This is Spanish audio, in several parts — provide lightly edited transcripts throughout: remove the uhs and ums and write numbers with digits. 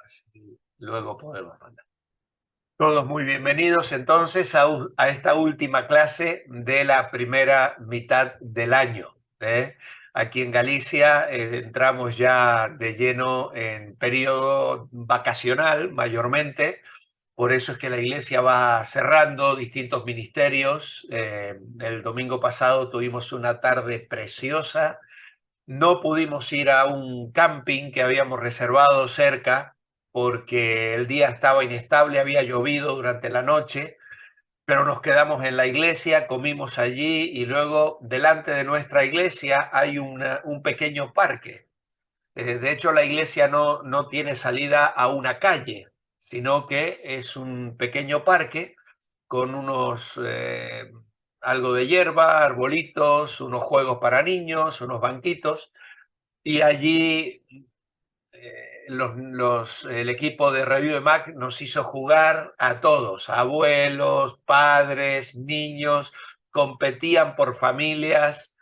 Así luego podemos mandar. Todos muy bienvenidos entonces a esta última clase de la primera mitad del año. Aquí en Galicia entramos ya de lleno en periodo vacacional mayormente. Por eso es que la iglesia va cerrando distintos ministerios. El domingo pasado tuvimos una tarde preciosa. No pudimos ir a un camping que habíamos reservado cerca porque el día estaba inestable, había llovido durante la noche, pero nos quedamos en la iglesia, comimos allí y luego delante de nuestra iglesia hay un pequeño parque. De hecho, la iglesia no tiene salida a una calle, sino que es un pequeño parque con algo de hierba, arbolitos, unos juegos para niños, unos banquitos. Y allí el equipo de Revive Mac nos hizo jugar a todos, abuelos, padres, niños, competían por familias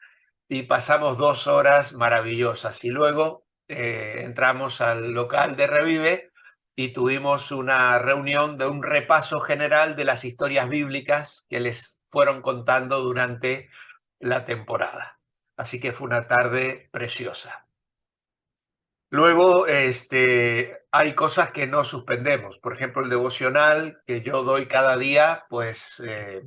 y pasamos 2 horas maravillosas. Y luego entramos al local de Revive y tuvimos una reunión de un repaso general de las historias bíblicas que les fueron contando durante la temporada. Así que fue una tarde preciosa. Luego, hay cosas que no suspendemos. Por ejemplo, el devocional que yo doy cada día, pues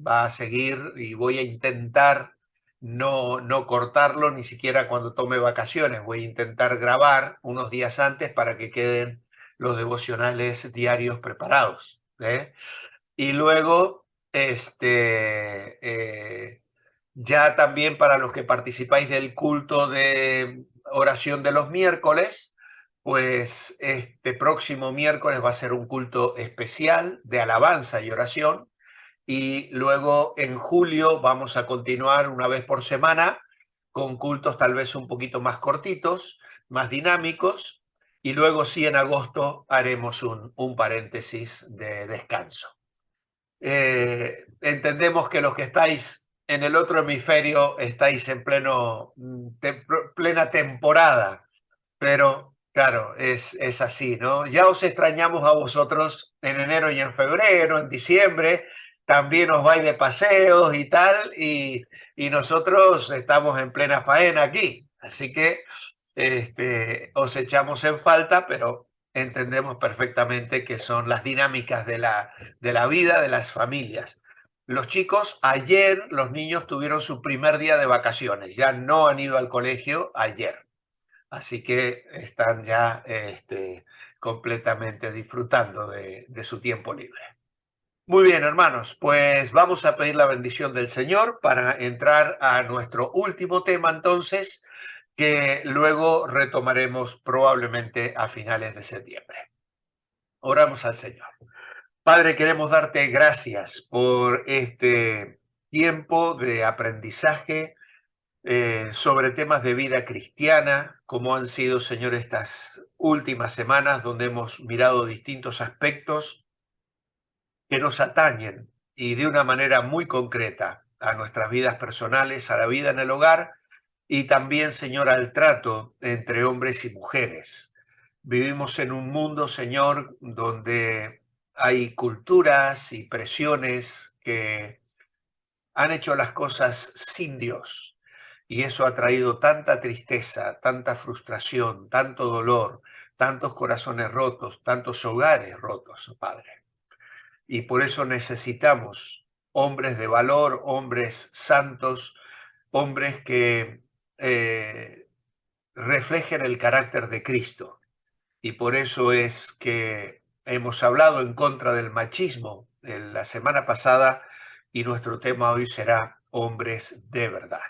va a seguir y voy a intentar no cortarlo ni siquiera cuando tome vacaciones. Voy a intentar grabar unos días antes para que queden los devocionales diarios preparados. Y luego, ya también para los que participáis del culto de oración de los miércoles, pues este próximo miércoles va a ser un culto especial de alabanza y oración. Y luego en julio vamos a continuar una vez por semana con cultos tal vez un poquito más cortitos, más dinámicos. Y luego sí en agosto haremos un paréntesis de descanso. Entendemos que los que estáis en el otro hemisferio estáis en plena temporada, pero claro, es así, ¿no? Ya os extrañamos a vosotros en enero y en febrero, en diciembre, también os vais de paseos y tal, y nosotros estamos en plena faena aquí, así que os echamos en falta, pero entendemos perfectamente que son las dinámicas de la vida de las familias. Los chicos, ayer los niños tuvieron su primer día de vacaciones, ya no han ido al colegio ayer, así que están ya completamente disfrutando de su tiempo libre. Muy bien, hermanos, pues vamos a pedir la bendición del Señor para entrar a nuestro último tema entonces, que luego retomaremos probablemente a finales de septiembre. Oramos al Señor. Padre, queremos darte gracias por este tiempo de aprendizaje sobre temas de vida cristiana, como han sido, Señor, estas últimas semanas donde hemos mirado distintos aspectos que nos atañen y de una manera muy concreta a nuestras vidas personales, a la vida en el hogar y también, Señor, al trato entre hombres y mujeres. Vivimos en un mundo, Señor, donde hay culturas y presiones que han hecho las cosas sin Dios. Y eso ha traído tanta tristeza, tanta frustración, tanto dolor, tantos corazones rotos, tantos hogares rotos, Padre. Y por eso necesitamos hombres de valor, hombres santos, hombres que reflejen el carácter de Cristo. Y por eso es que hemos hablado en contra del machismo en la semana pasada y nuestro tema hoy será hombres de verdad.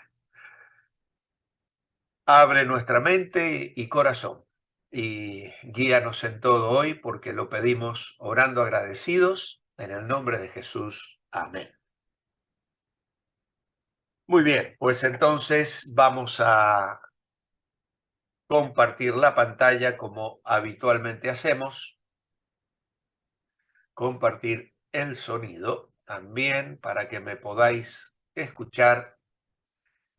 Abre nuestra mente y corazón y guíanos en todo hoy porque lo pedimos orando agradecidos en el nombre de Jesús. Amén. Muy bien, pues entonces vamos a compartir la pantalla como habitualmente hacemos. Compartir el sonido también para que me podáis escuchar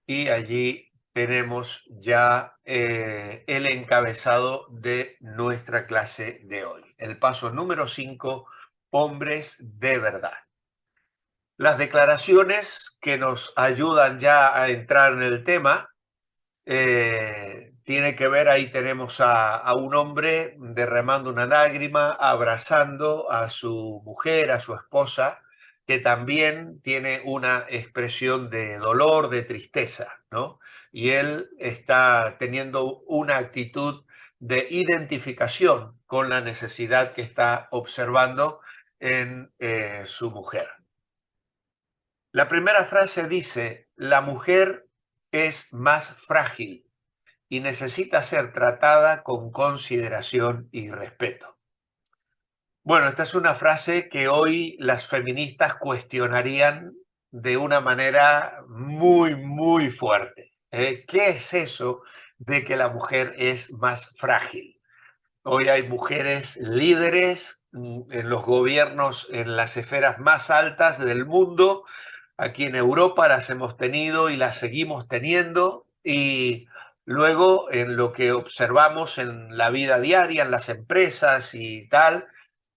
y allí tenemos ya el encabezado de nuestra clase de hoy. El paso número 5, hombres de verdad. Las declaraciones que nos ayudan ya a entrar en el tema tiene que ver, ahí tenemos a un hombre derramando una lágrima, abrazando a su mujer, a su esposa, que también tiene una expresión de dolor, de tristeza, ¿no? Y él está teniendo una actitud de identificación con la necesidad que está observando en su mujer. La primera frase dice, la mujer es más frágil y necesita ser tratada con consideración y respeto. Bueno, esta es una frase que hoy las feministas cuestionarían de una manera muy, muy fuerte. ¿Qué es eso de que la mujer es más frágil? Hoy hay mujeres líderes en los gobiernos, en las esferas más altas del mundo. Aquí en Europa las hemos tenido y las seguimos teniendo. Y luego en lo que observamos en la vida diaria, en las empresas y tal,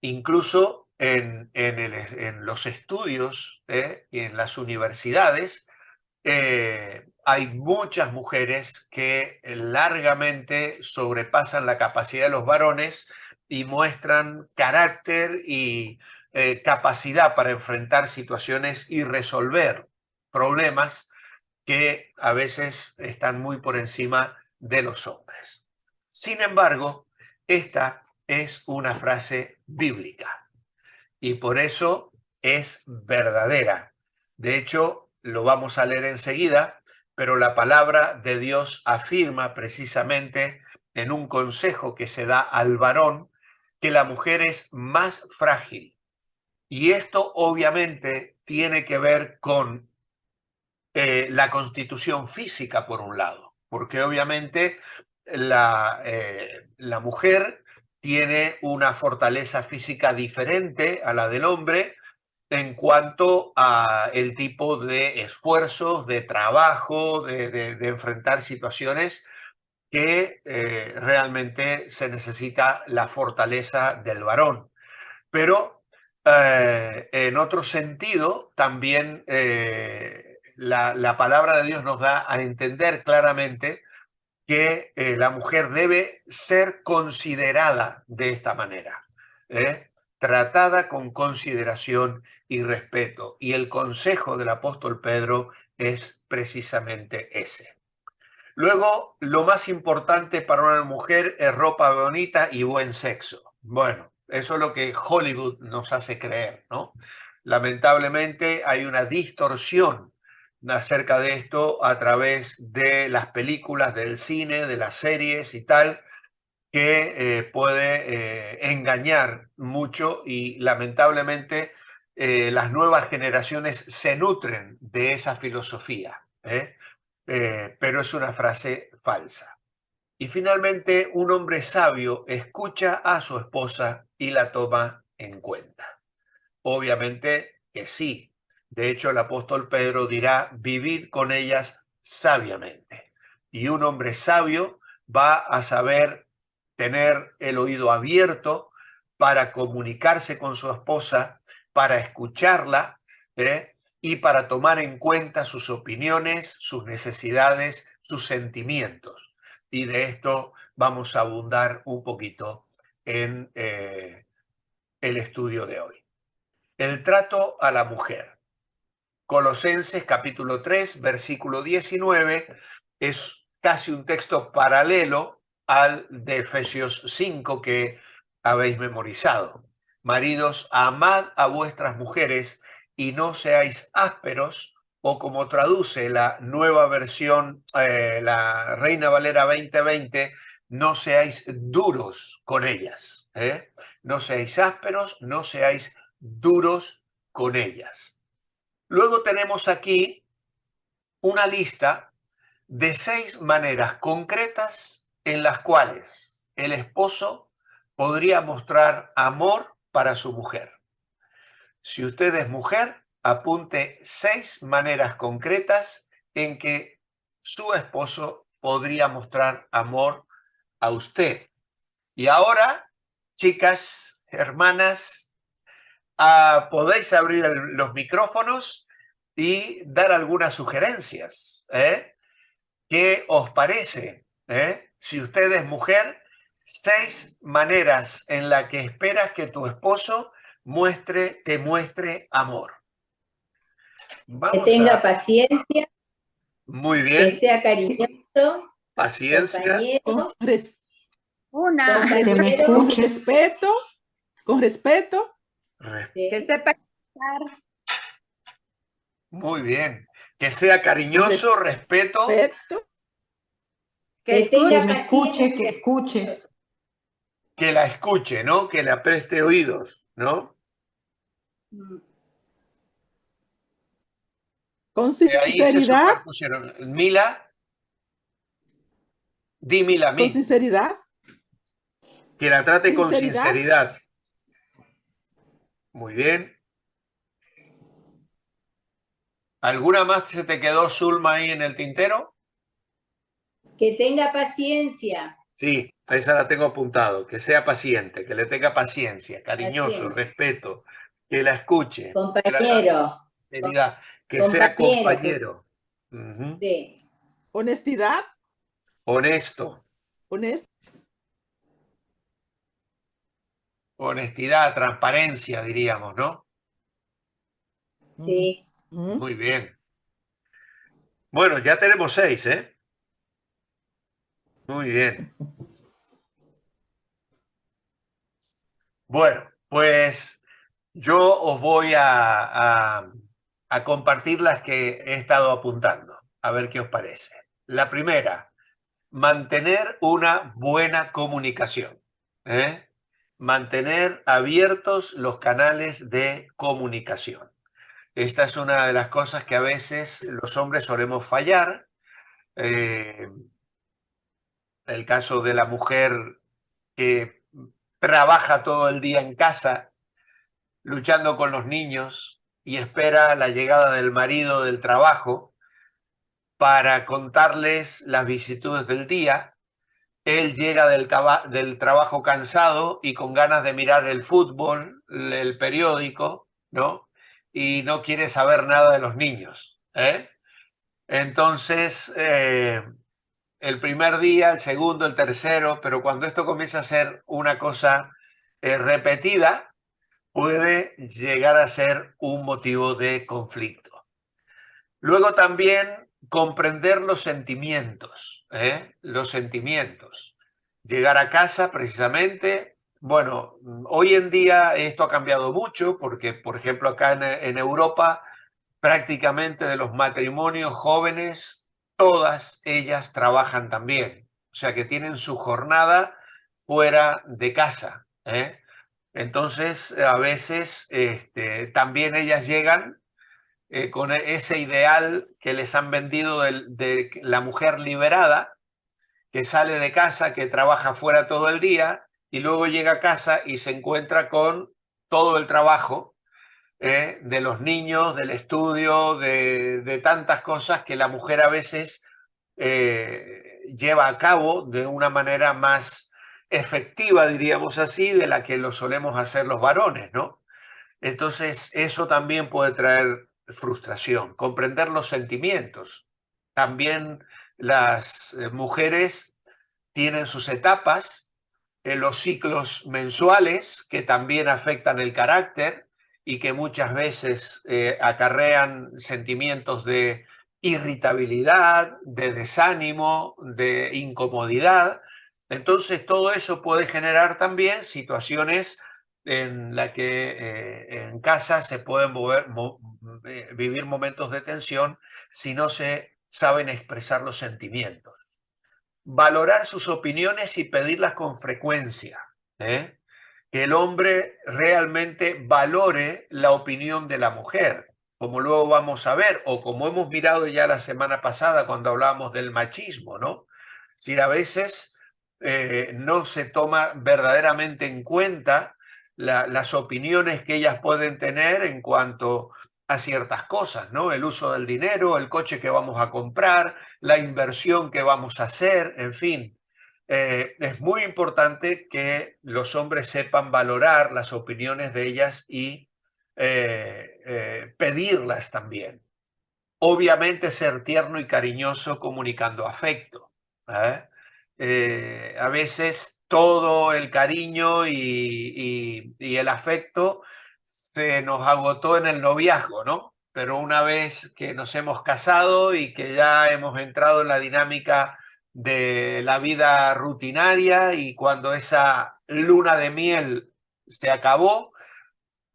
incluso en los estudios y en las universidades, hay muchas mujeres que largamente sobrepasan la capacidad de los varones y muestran carácter y capacidad para enfrentar situaciones y resolver problemas que a veces están muy por encima de los hombres. Sin embargo, esta es una frase bíblica y por eso es verdadera. De hecho, lo vamos a leer enseguida, pero la palabra de Dios afirma precisamente en un consejo que se da al varón que la mujer es más frágil. Y esto obviamente tiene que ver con la constitución física, por un lado, porque obviamente la mujer tiene una fortaleza física diferente a la del hombre en cuanto a el tipo de esfuerzos, de trabajo, de enfrentar situaciones que realmente se necesita la fortaleza del varón. Pero en otro sentido, también la palabra de Dios nos da a entender claramente que la mujer debe ser considerada de esta manera, tratada con consideración y respeto. Y el consejo del apóstol Pedro es precisamente ese. Luego, lo más importante para una mujer es ropa bonita y buen sexo. Bueno, eso es lo que Hollywood nos hace creer, ¿no? Lamentablemente hay una distorsión acerca de esto a través de las películas, del cine, de las series y tal, que puede engañar mucho y lamentablemente las nuevas generaciones se nutren de esa filosofía, pero es una frase falsa. Y finalmente, un hombre sabio escucha a su esposa y la toma en cuenta. Obviamente que sí. De hecho, el apóstol Pedro dirá, vivid con ellas sabiamente. Y un hombre sabio va a saber tener el oído abierto para comunicarse con su esposa, para escucharla, y para tomar en cuenta sus opiniones, sus necesidades, sus sentimientos. Y de esto vamos a abundar un poquito en el estudio de hoy. El trato a la mujer. Colosenses capítulo 3, versículo 19, es casi un texto paralelo al de Efesios 5 que habéis memorizado. Maridos, amad a vuestras mujeres y no seáis ásperos, o como traduce la nueva versión, la Reina Valera 2020, no seáis duros con ellas. No seáis ásperos, no seáis duros con ellas. Luego tenemos aquí una lista de 6 maneras concretas en las cuales el esposo podría mostrar amor para su mujer. Si usted es mujer, apunte 6 maneras concretas en que su esposo podría mostrar amor a usted. Y ahora, chicas, hermanas, podéis abrir los micrófonos y dar algunas sugerencias. ¿Qué os parece? Si usted es mujer, 6 maneras en las que esperas que tu esposo te muestre amor. Que tenga paciencia, Muy que bien. sea cariñoso, Paciencia. compañero, Que me escuche. Con respeto. que sepa estar, Muy bien. Que sea cariñoso, respeto. que tenga me escuche, paciencia, que escuche. Que la escuche, ¿no? Que le preste oídos, ¿no? Con Ahí se sinceridad. superpusieron. Mila, dímela a mí. Con sinceridad. Que la trate con sinceridad. Muy bien. ¿Alguna más se te quedó, Zulma, ahí en el tintero? que tenga paciencia. Sí, esa la tengo apuntado. Que sea paciente, que le tenga paciencia, cariñoso, respeto, que la escuche. Compañero. Que sea compañero. compañero. Uh-huh. Sí. Honestidad. Honesto. Honestidad, transparencia, diríamos, ¿no? Sí. Muy bien. Bueno, ya tenemos 6, ¿eh? Muy bien. Bueno, pues yo os voy a compartir las que he estado apuntando, a ver qué os parece. La primera, mantener una buena comunicación. Mantener abiertos los canales de comunicación. Esta es una de las cosas que a veces los hombres solemos fallar. El caso de la mujer que trabaja todo el día en casa, luchando con los niños y espera la llegada del marido del trabajo para contarles las vicisitudes del día. Él llega del trabajo cansado y con ganas de mirar el fútbol, el periódico, ¿no? Y no quiere saber nada de los niños. Entonces, el primer día, el segundo, el tercero, pero cuando esto comienza a ser una cosa repetida, puede llegar a ser un motivo de conflicto. Luego también comprender los sentimientos, los sentimientos. Llegar a casa precisamente, bueno, hoy en día esto ha cambiado mucho porque, por ejemplo, acá en Europa, prácticamente de los matrimonios jóvenes, todas ellas trabajan también. O sea que tienen su jornada fuera de casa. Entonces, a veces también ellas llegan con ese ideal que les han vendido de la mujer liberada, que sale de casa, que trabaja fuera todo el día y luego llega a casa y se encuentra con todo el trabajo de los niños, del estudio, de tantas cosas que la mujer a veces lleva a cabo de una manera más efectiva, diríamos así, de la que lo solemos hacer los varones, ¿no? Entonces, eso también puede traer frustración, comprender los sentimientos. También las mujeres tienen sus etapas, los ciclos mensuales que también afectan el carácter y que muchas veces acarrean sentimientos de irritabilidad, de desánimo, de incomodidad. Entonces, todo eso puede generar también situaciones en la que en casa se pueden vivir momentos de tensión si no se saben expresar los sentimientos. Valorar sus opiniones y pedirlas con frecuencia. Que el hombre realmente valore la opinión de la mujer, como luego vamos a ver, o como hemos mirado ya la semana pasada cuando hablábamos del machismo, ¿no? Si a veces no se toma verdaderamente en cuenta las opiniones que ellas pueden tener en cuanto a ciertas cosas, ¿no? El uso del dinero, el coche que vamos a comprar, la inversión que vamos a hacer, en fin. Es muy importante que los hombres sepan valorar las opiniones de ellas y pedirlas también. Obviamente ser tierno y cariñoso comunicando afecto. A veces todo el cariño y el afecto se nos agotó en el noviazgo, ¿no? Pero una vez que nos hemos casado y que ya hemos entrado en la dinámica de la vida rutinaria y cuando esa luna de miel se acabó,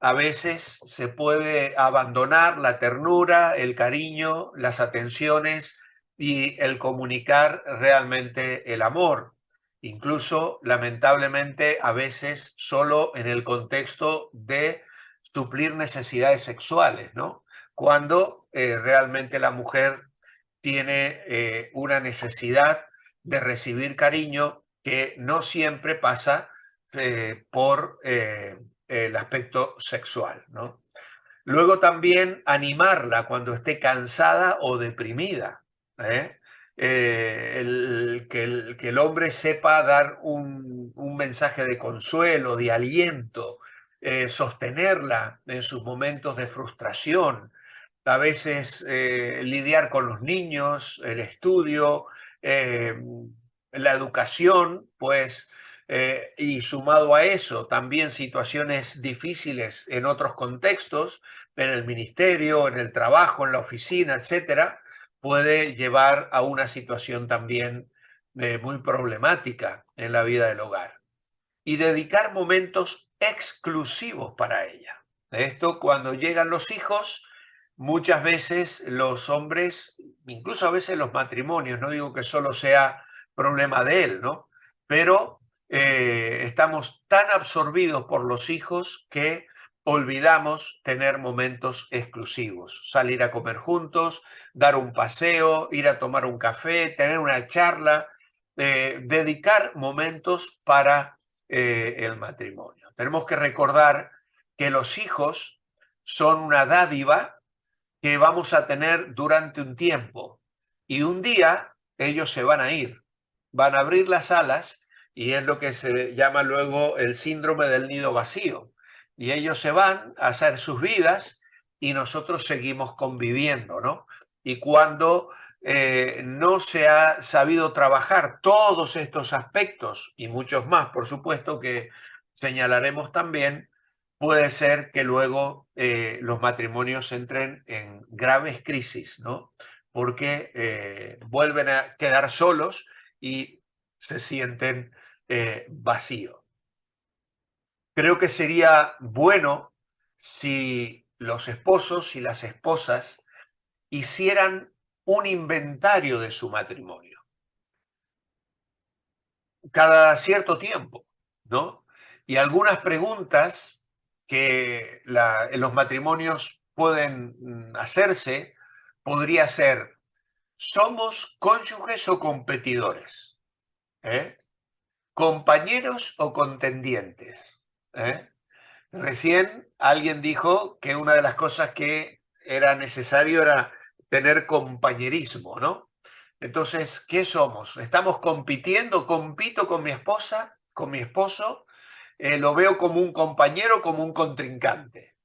a veces se puede abandonar la ternura, el cariño, las atenciones y el comunicar realmente el amor. Incluso, lamentablemente, a veces solo en el contexto de suplir necesidades sexuales, ¿no? Cuando realmente la mujer tiene una necesidad de recibir cariño que no siempre pasa por el aspecto sexual, ¿no? Luego también animarla cuando esté cansada o deprimida. ¿eh? Que el hombre sepa dar un mensaje de consuelo, de aliento, sostenerla en sus momentos de frustración, a veces lidiar con los niños, el estudio, la educación, pues, y sumado a eso, también situaciones difíciles en otros contextos, en el ministerio, en el trabajo, en la oficina, etcétera, puede llevar a una situación también muy problemática en la vida del hogar. Y dedicar momentos exclusivos para ella. Esto cuando llegan los hijos, muchas veces los hombres, incluso a veces los matrimonios, no digo que solo sea problema de él, ¿no? Pero estamos tan absorbidos por los hijos que olvidamos tener momentos exclusivos, salir a comer juntos, dar un paseo, ir a tomar un café, tener una charla, dedicar momentos para el matrimonio. Tenemos que recordar que los hijos son una dádiva que vamos a tener durante un tiempo y un día ellos se van a ir, van a abrir las alas y es lo que se llama luego el síndrome del nido vacío. Y ellos se van a hacer sus vidas y nosotros seguimos conviviendo, ¿no? Y cuando no se ha sabido trabajar todos estos aspectos y muchos más, por supuesto, que señalaremos también, puede ser que luego los matrimonios entren en graves crisis, ¿no? Porque vuelven a quedar solos y se sienten vacíos. Creo que sería bueno si los esposos y las esposas hicieran un inventario de su matrimonio cada cierto tiempo, ¿no? Y algunas preguntas que en los matrimonios pueden hacerse podría ser: ¿somos cónyuges o competidores? ¿Eh? ¿Compañeros o contendientes? ¿Eh? Recién alguien dijo que una de las cosas que era necesario era tener compañerismo, ¿no? Entonces, ¿qué somos? ¿Estamos compitiendo? ¿Compito con mi esposa, con mi esposo? ¿Lo veo como un compañero, como un contrincante?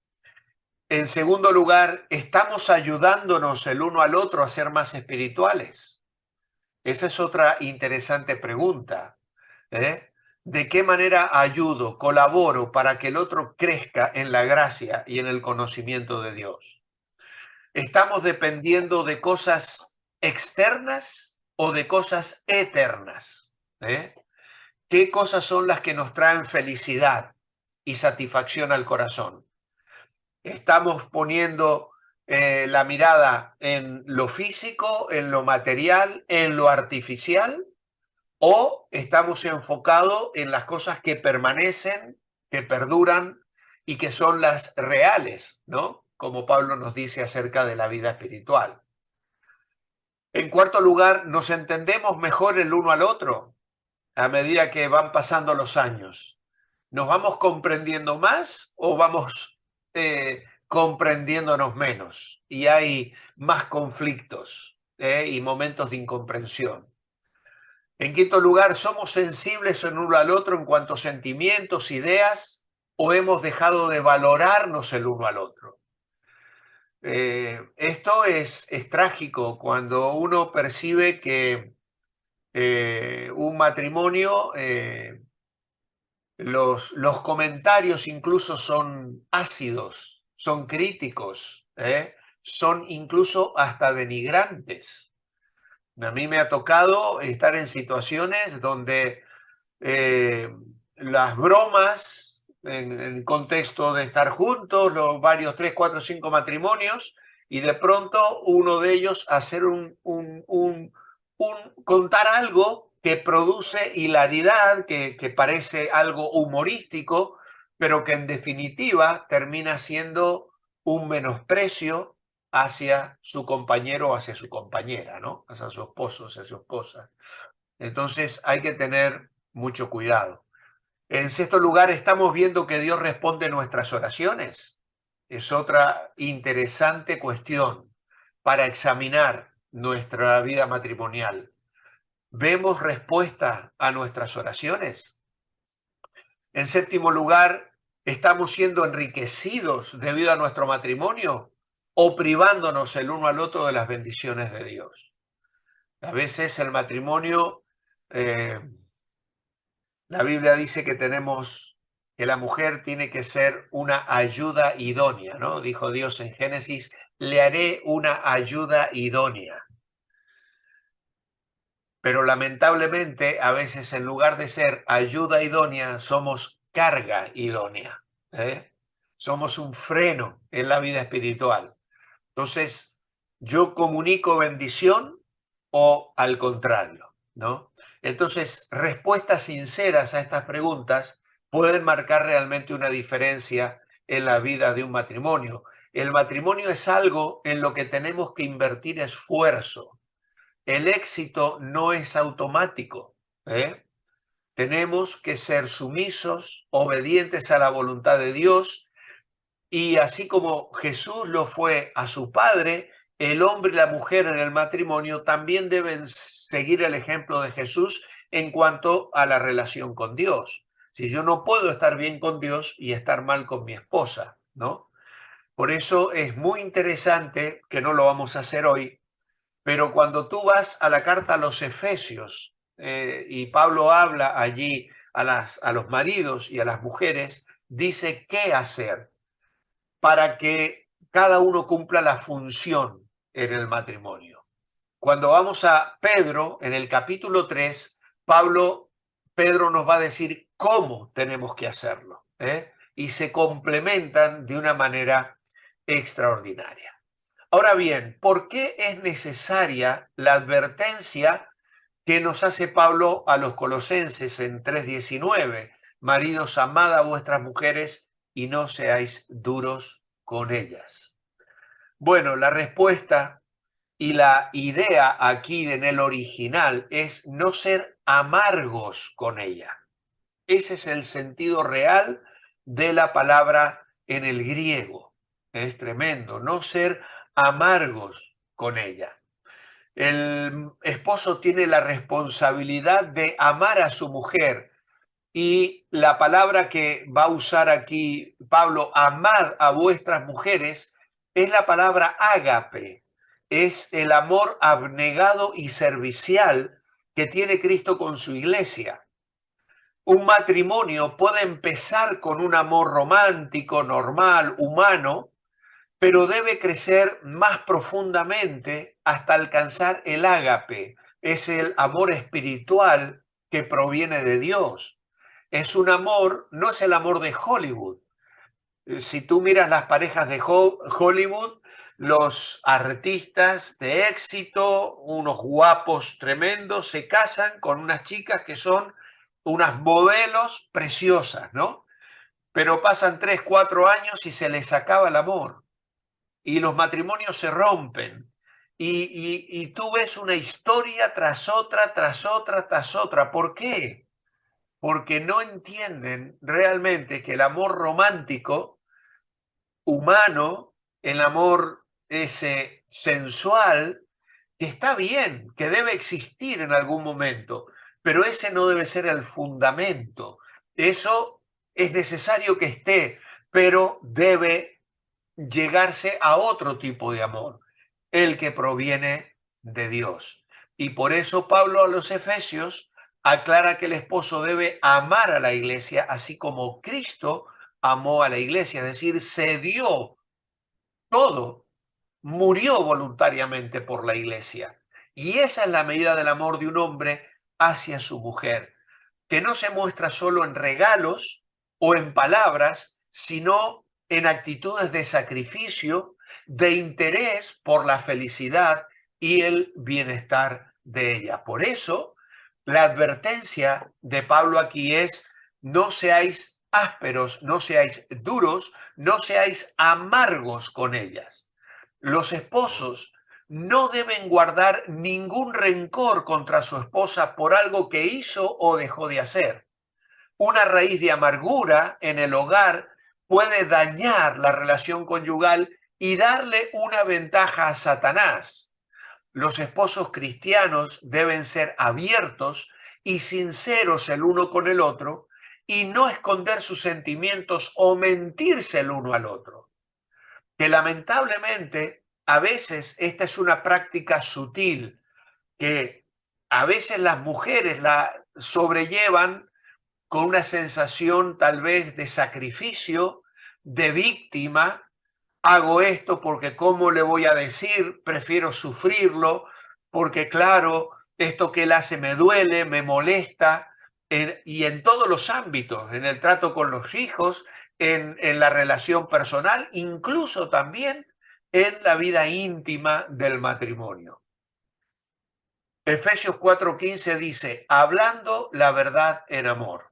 En segundo lugar, ¿estamos ayudándonos el uno al otro a ser más espirituales? Esa es otra interesante pregunta. ¿eh? ¿De qué manera ayudo, colaboro para que el otro crezca en la gracia y en el conocimiento de Dios? ¿Estamos dependiendo de cosas externas o de cosas eternas? ¿Qué cosas son las que nos traen felicidad y satisfacción al corazón? ¿Estamos poniendo la mirada en lo físico, en lo material, en lo artificial? ¿O estamos enfocados en las cosas que permanecen, que perduran y que son las reales, ¿no? Como Pablo nos dice acerca de la vida espiritual. En cuarto lugar, ¿nos entendemos mejor el uno al otro a medida que van pasando los años? ¿Nos vamos comprendiendo más o vamos comprendiéndonos menos y hay más conflictos y momentos de incomprensión. En quinto lugar, ¿somos sensibles el uno al otro en cuanto a sentimientos, ideas, o hemos dejado de valorarnos el uno al otro? Esto es trágico cuando uno percibe que un matrimonio, los comentarios incluso son ácidos, son críticos, son incluso hasta denigrantes. A mí me ha tocado estar en situaciones donde las bromas en el contexto de estar juntos, los varios 3, 4, 5 matrimonios, y de pronto uno de ellos hacer contar algo que produce hilaridad, que parece algo humorístico, pero que en definitiva termina siendo un menosprecio hacia su compañero o hacia su compañera, ¿no? Hacia su esposo, hacia su esposa. Entonces hay que tener mucho cuidado. En sexto lugar, estamos viendo que Dios responde nuestras oraciones. Es otra interesante cuestión para examinar nuestra vida matrimonial. ¿Vemos respuesta a nuestras oraciones? En séptimo lugar, ¿estamos siendo enriquecidos debido a nuestro matrimonio o privándonos el uno al otro de las bendiciones de Dios? A veces el matrimonio, la Biblia dice que la mujer tiene que ser una ayuda idónea, ¿no? Dijo Dios en Génesis, le haré una ayuda idónea. Pero lamentablemente, a veces en lugar de ser ayuda idónea, somos carga idónea. Somos un freno en la vida espiritual. Entonces, ¿yo comunico bendición o al contrario? ¿No? Entonces, respuestas sinceras a estas preguntas pueden marcar realmente una diferencia en la vida de un matrimonio. El matrimonio es algo en lo que tenemos que invertir esfuerzo. El éxito no es automático. Tenemos que ser sumisos, obedientes a la voluntad de Dios, y así como Jesús lo fue a su Padre, el hombre y la mujer en el matrimonio también deben seguir el ejemplo de Jesús en cuanto a la relación con Dios. Si yo no puedo estar bien con Dios y estar mal con mi esposa, ¿no? Por eso es muy interesante, que no lo vamos a hacer hoy, pero cuando tú vas a la carta a los Efesios y Pablo habla allí a los maridos y a las mujeres, dice qué hacer para que cada uno cumpla la función en el matrimonio. Cuando vamos a Pedro, en el capítulo 3, Pedro nos va a decir cómo tenemos que hacerlo, y se complementan de una manera extraordinaria. Ahora bien, ¿por qué es necesaria la advertencia que nos hace Pablo a los colosenses en 3:19? Maridos, amad a vuestras mujeres y no seáis duros con ellas. Bueno, la respuesta y la idea aquí en el original es no ser amargos con ella. Ese es el sentido real de la palabra en el griego. Es tremendo, no ser amargos con ella. El esposo tiene la responsabilidad de amar a su mujer, y la palabra que va a usar aquí Pablo, amad a vuestras mujeres, es la palabra ágape. Es el amor abnegado y servicial que tiene Cristo con su iglesia. Un matrimonio puede empezar con un amor romántico, normal, humano, pero debe crecer más profundamente hasta alcanzar el ágape. Es el amor espiritual que proviene de Dios. Es un amor, no es el amor de Hollywood. Si tú miras las parejas de Hollywood, los artistas de éxito, unos guapos tremendos, se casan con unas chicas que son unas modelos preciosas, ¿no? Pero pasan 3, 4 años y se les acaba el amor. Y los matrimonios se rompen. Y tú ves una historia tras otra, tras otra, tras otra. ¿Por qué? Porque no entienden realmente que el amor romántico humano, el amor ese sensual, que está bien, que debe existir en algún momento, pero ese no debe ser el fundamento. Eso es necesario que esté, pero debe llegarse a otro tipo de amor, el que proviene de Dios. Y por eso Pablo a los Efesios aclara que el esposo debe amar a la iglesia, así como Cristo amó a la iglesia, es decir, se dio todo, murió voluntariamente por la iglesia. Y esa es la medida del amor de un hombre hacia su mujer, que no se muestra solo en regalos o en palabras, sino en actitudes de sacrificio, de interés por la felicidad y el bienestar de ella. Por eso, la advertencia de Pablo aquí es: no seáis ásperos, no seáis duros, no seáis amargos con ellas. Los esposos no deben guardar ningún rencor contra su esposa por algo que hizo o dejó de hacer. Una raíz de amargura en el hogar puede dañar la relación conyugal y darle una ventaja a Satanás. Los esposos cristianos deben ser abiertos y sinceros el uno con el otro y no esconder sus sentimientos o mentirse el uno al otro. Que lamentablemente a veces esta es una práctica sutil que a veces las mujeres la sobrellevan con una sensación tal vez de sacrificio, de víctima. Hago esto porque ¿cómo le voy a decir? Prefiero sufrirlo porque claro, esto que él hace me duele, me molesta, y en todos los ámbitos, en el trato con los hijos, en la relación personal, incluso también en la vida íntima del matrimonio. Efesios 4:15 dice, hablando la verdad en amor.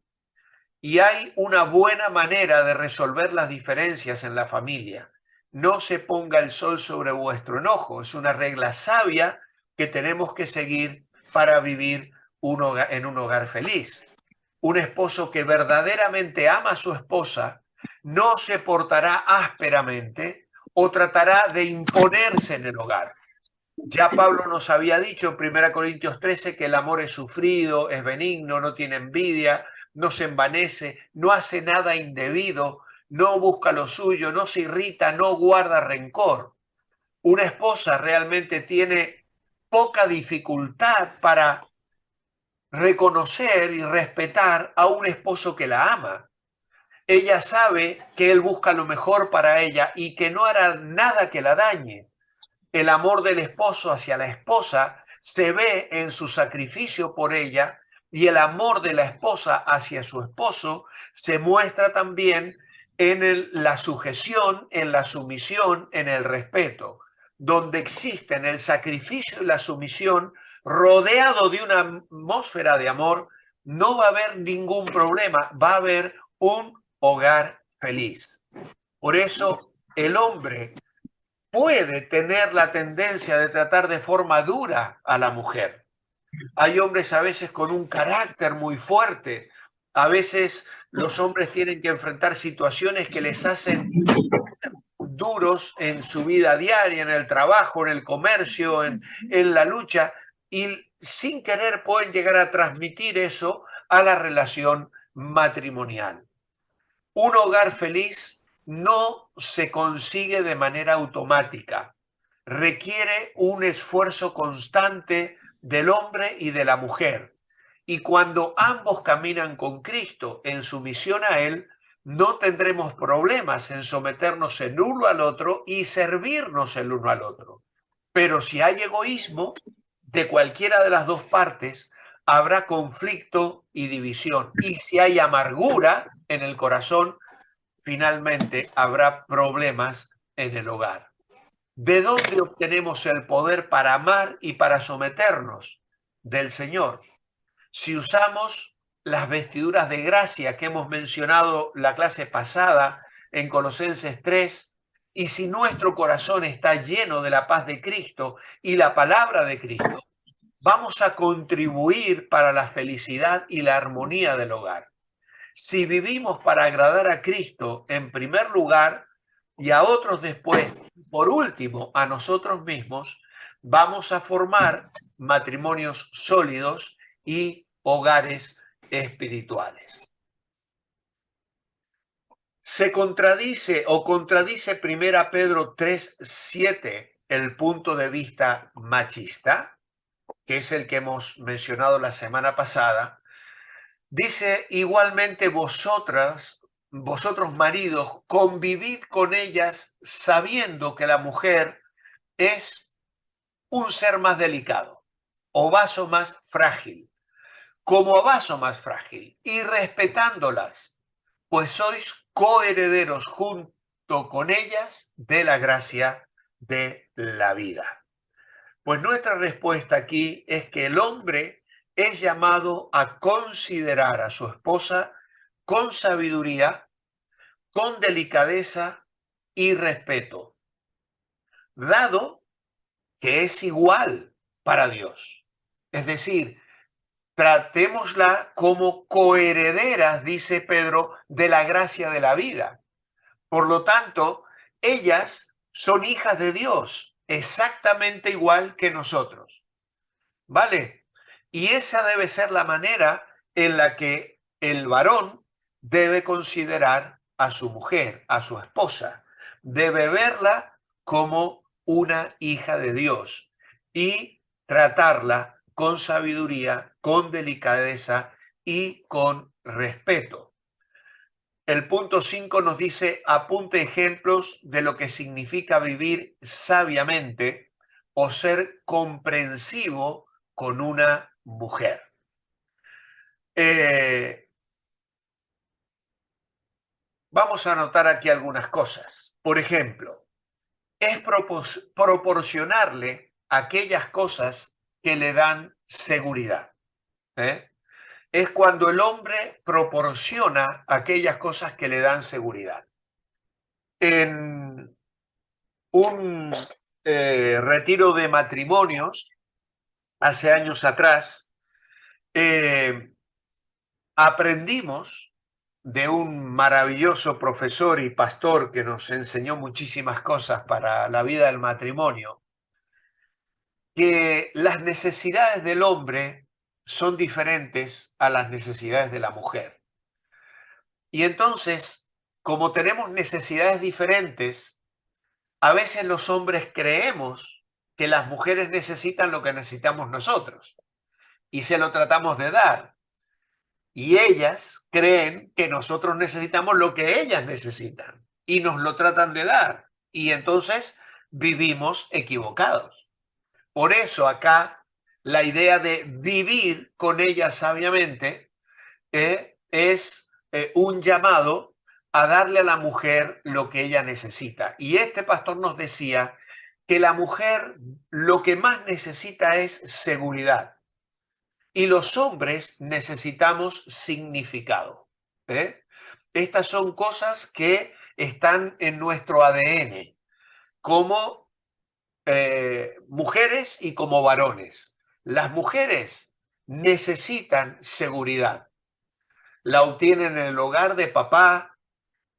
Y hay una buena manera de resolver las diferencias en la familia. No se ponga el sol sobre vuestro enojo. Es una regla sabia que tenemos que seguir para vivir en un hogar feliz. Un esposo que verdaderamente ama a su esposa no se portará ásperamente o tratará de imponerse en el hogar. Ya Pablo nos había dicho en 1 Corintios 13 que el amor es sufrido, es benigno, no tiene envidia, no se envanece, no hace nada indebido, no busca lo suyo, no se irrita, no guarda rencor. Una esposa realmente tiene poca dificultad para reconocer y respetar a un esposo que la ama. Ella sabe que él busca lo mejor para ella y que no hará nada que la dañe. El amor del esposo hacia la esposa se ve en su sacrificio por ella, y el amor de la esposa hacia su esposo se muestra también en la sujeción, en la sumisión, en el respeto. Donde existen el sacrificio y la sumisión, rodeado de una atmósfera de amor, no va a haber ningún problema, va a haber un hogar feliz. Por eso el hombre puede tener la tendencia de tratar de forma dura a la mujer. Hay hombres a veces con un carácter muy fuerte. A veces los hombres tienen que enfrentar situaciones que les hacen duros en su vida diaria, en el trabajo, en el comercio, en la lucha, y sin querer pueden llegar a transmitir eso a la relación matrimonial. Un hogar feliz no se consigue de manera automática. Requiere un esfuerzo constante del hombre y de la mujer. Y cuando ambos caminan con Cristo en sumisión a Él, no tendremos problemas en someternos el uno al otro y servirnos el uno al otro. Pero si hay egoísmo de cualquiera de las dos partes, habrá conflicto y división. Y si hay amargura en el corazón, finalmente habrá problemas en el hogar. ¿De dónde obtenemos el poder para amar y para someternos? Del Señor. Si usamos las vestiduras de gracia que hemos mencionado la clase pasada en Colosenses 3, y si nuestro corazón está lleno de la paz de Cristo y la palabra de Cristo, vamos a contribuir para la felicidad y la armonía del hogar. Si vivimos para agradar a Cristo en primer lugar, y a otros después, por último, a nosotros mismos, vamos a formar matrimonios sólidos y hogares espirituales. Se contradice o contradice 1 Pedro 3:7 el punto de vista machista, que es el que hemos mencionado la semana pasada. Dice igualmente vosotros maridos, convivid con ellas sabiendo que la mujer es un ser más delicado o vaso más frágil, como vaso más frágil, y respetándolas, pues sois coherederos junto con ellas de la gracia de la vida. Pues nuestra respuesta aquí es que el hombre es llamado a considerar a su esposa con sabiduría, con delicadeza y respeto, dado que es igual para Dios. Es decir, tratémosla como coherederas, dice Pedro, de la gracia de la vida. Por lo tanto, ellas son hijas de Dios, exactamente igual que nosotros. ¿Vale? Y esa debe ser la manera en la que el varón debe considerar a su mujer, a su esposa. Debe verla como una hija de Dios y tratarla con sabiduría, con delicadeza y con respeto. El punto 5 nos dice, apunte ejemplos de lo que significa vivir sabiamente o ser comprensivo con una mujer. Vamos a anotar aquí algunas cosas. Por ejemplo, es proporcionarle aquellas cosas que le dan seguridad. Es cuando el hombre proporciona aquellas cosas que le dan seguridad. En un retiro de matrimonios hace años atrás, aprendimos de un maravilloso profesor y pastor que nos enseñó muchísimas cosas para la vida del matrimonio, que las necesidades del hombre son diferentes a las necesidades de la mujer. Y entonces, como tenemos necesidades diferentes, a veces los hombres creemos que las mujeres necesitan lo que necesitamos nosotros y se lo tratamos de dar. Y ellas creen que nosotros necesitamos lo que ellas necesitan y nos lo tratan de dar. Y entonces vivimos equivocados. Por eso acá la idea de vivir con ellas sabiamente es un llamado a darle a la mujer lo que ella necesita. Y este pastor nos decía que la mujer lo que más necesita es seguridad. Y los hombres necesitamos significado. Estas son cosas que están en nuestro ADN, como mujeres y como varones. Las mujeres necesitan seguridad. La obtienen en el hogar de papá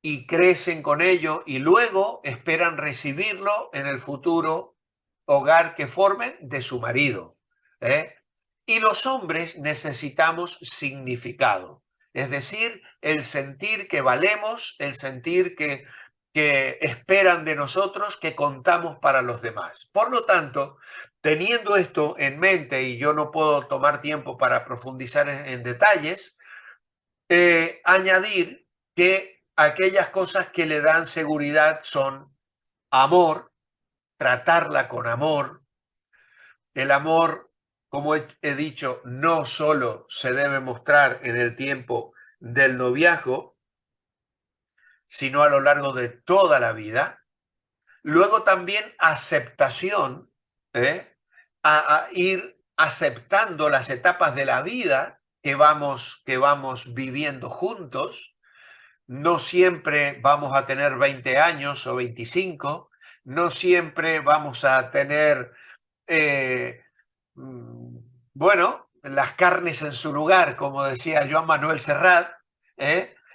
y crecen con ello y luego esperan recibirlo en el futuro hogar que formen de su marido. Y los hombres necesitamos significado, es decir, el sentir que valemos, el sentir que esperan de nosotros, que contamos para los demás. Por lo tanto, teniendo esto en mente, y yo no puedo tomar tiempo para profundizar en detalles, añadir que aquellas cosas que le dan seguridad son amor, tratarla con amor. El amor, como he dicho, no solo se debe mostrar en el tiempo del noviazgo, sino a lo largo de toda la vida. Luego también aceptación, a ir aceptando las etapas de la vida que vamos viviendo juntos. No siempre vamos a tener 20 años o 25, no siempre vamos a tener, bueno, las carnes en su lugar, como decía Joan Manuel Serrat.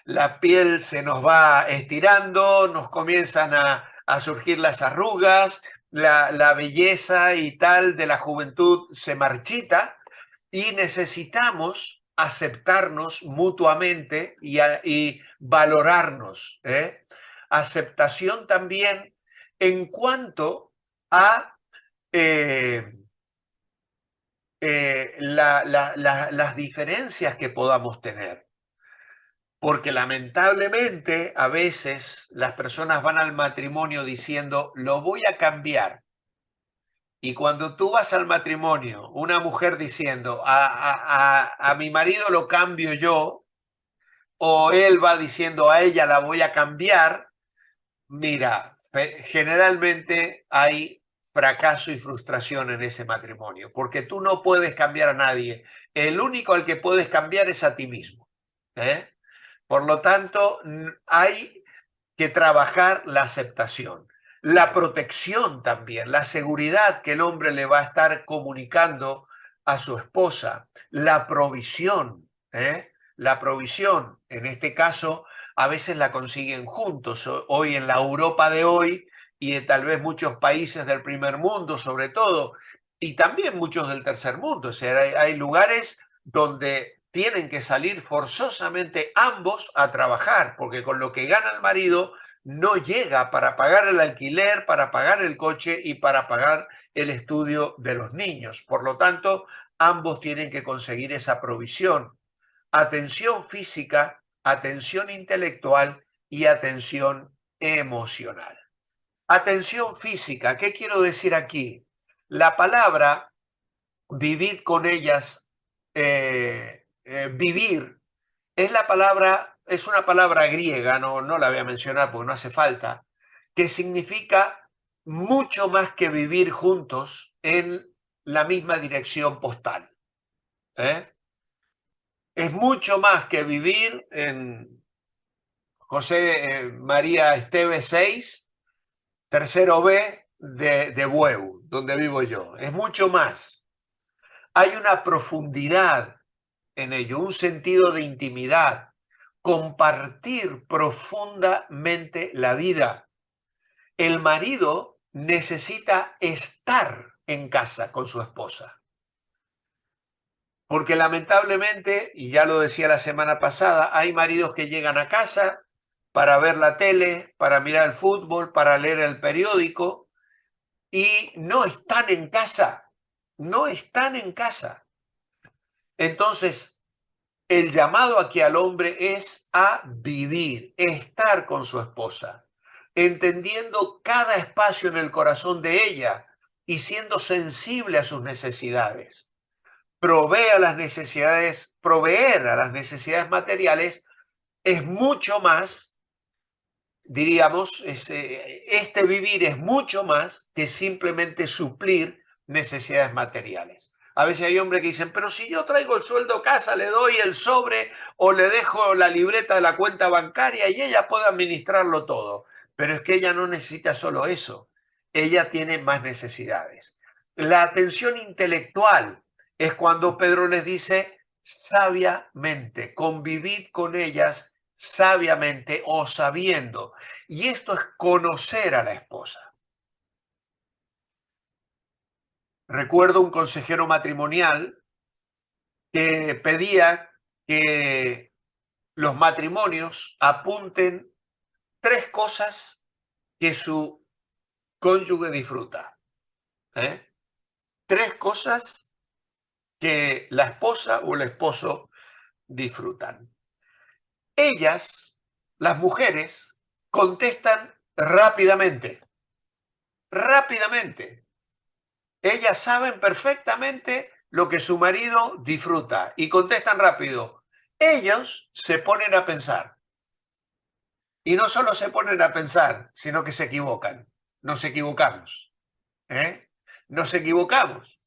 la piel se nos va estirando, nos comienzan a surgir las arrugas, la belleza y tal de la juventud se marchita y necesitamos aceptarnos mutuamente y valorarnos. Aceptación también en cuanto a las diferencias que podamos tener. Porque lamentablemente a veces las personas van al matrimonio diciendo, lo voy a cambiar. Y cuando tú vas al matrimonio, una mujer diciendo, a mi marido lo cambio yo, o él va diciendo, a ella la voy a cambiar, mira, generalmente hay fracaso y frustración en ese matrimonio, porque tú no puedes cambiar a nadie. El único al que puedes cambiar es a ti mismo. Por lo tanto, hay que trabajar la aceptación, la protección también, la seguridad que el hombre le va a estar comunicando a su esposa, la provisión. La provisión, en este caso, a veces la consiguen juntos. Hoy en la Europa de hoy y tal vez muchos países del primer mundo sobre todo, y también muchos del tercer mundo. O sea, hay lugares donde tienen que salir forzosamente ambos a trabajar, porque con lo que gana el marido no llega para pagar el alquiler, para pagar el coche y para pagar el estudio de los niños. Por lo tanto, ambos tienen que conseguir esa provisión. Atención física, atención intelectual y atención emocional. Atención física, ¿qué quiero decir aquí? La palabra vivid con ellas, vivir, es una palabra griega, no la voy a mencionar porque no hace falta, que significa mucho más que vivir juntos en la misma dirección postal. Es mucho más que vivir en José María Esteves 6, tercero B de Bueu, donde vivo yo. Es mucho más. Hay una profundidad en ello, un sentido de intimidad, compartir profundamente la vida. El marido necesita estar en casa con su esposa. Porque lamentablemente, y ya lo decía la semana pasada, hay maridos que llegan a casa para ver la tele, para mirar el fútbol, para leer el periódico y no están en casa, no están en casa. Entonces, el llamado aquí al hombre es a vivir, estar con su esposa, entendiendo cada espacio en el corazón de ella y siendo sensible a sus necesidades. Proveer a las necesidades materiales es mucho más, diríamos, este vivir es mucho más que simplemente suplir necesidades materiales. A veces hay hombres que dicen, pero si yo traigo el sueldo a casa, le doy el sobre o le dejo la libreta de la cuenta bancaria y ella puede administrarlo todo. Pero es que ella no necesita solo eso, ella tiene más necesidades. La atención intelectual es cuando Pedro les dice sabiamente, convivid con ellas sabiamente o sabiendo. Y esto es conocer a la esposa. Recuerdo un consejero matrimonial que pedía que los matrimonios apunten 3 cosas que su cónyuge disfruta. 3 cosas que la esposa o el esposo disfrutan. Ellas, las mujeres, contestan rápidamente. Rápidamente. Ellas saben perfectamente lo que su marido disfruta y contestan rápido. Ellos se ponen a pensar. Y no solo se ponen a pensar, sino que se equivocan. Nos equivocamos. Nos equivocamos.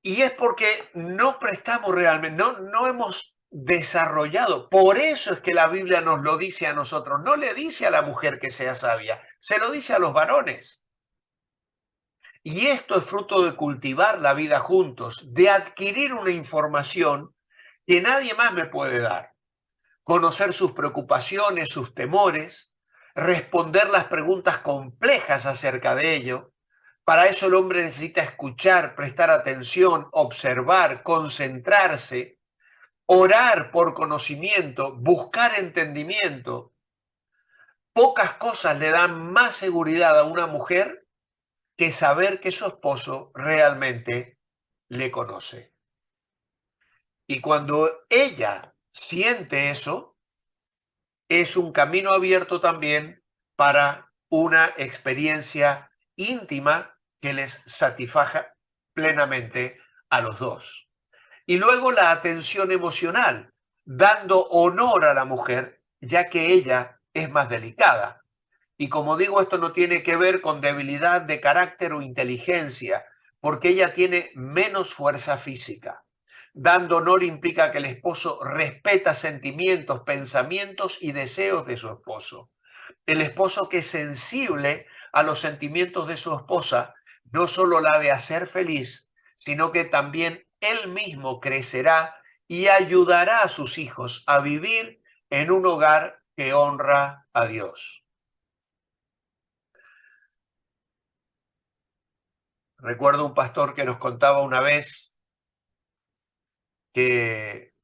Y es porque no prestamos realmente, no hemos desarrollado. Por eso es que la Biblia nos lo dice a nosotros. No le dice a la mujer que sea sabia, se lo dice a los varones. Y esto es fruto de cultivar la vida juntos, de adquirir una información que nadie más me puede dar. conocer sus preocupaciones, sus temores, responder las preguntas complejas acerca de ello. Para eso el hombre necesita escuchar, prestar atención, observar, concentrarse, orar por conocimiento, buscar entendimiento. Pocas cosas le dan más seguridad a una mujer que saber que su esposo realmente le conoce. Y cuando ella siente eso, es un camino abierto también para una experiencia íntima que les satisfaja plenamente a los dos. Y luego la atención emocional, dando honor a la mujer, ya que ella es más delicada. Y como digo, esto no tiene que ver con debilidad de carácter o inteligencia, porque ella tiene menos fuerza física. Dando honor implica que el esposo respeta sentimientos, pensamientos y deseos de su esposo. El esposo que es sensible a los sentimientos de su esposa no solo la ha de hacer feliz, sino que también él mismo crecerá y ayudará a sus hijos a vivir en un hogar que honra a Dios. Recuerdo un pastor que nos contaba una vez que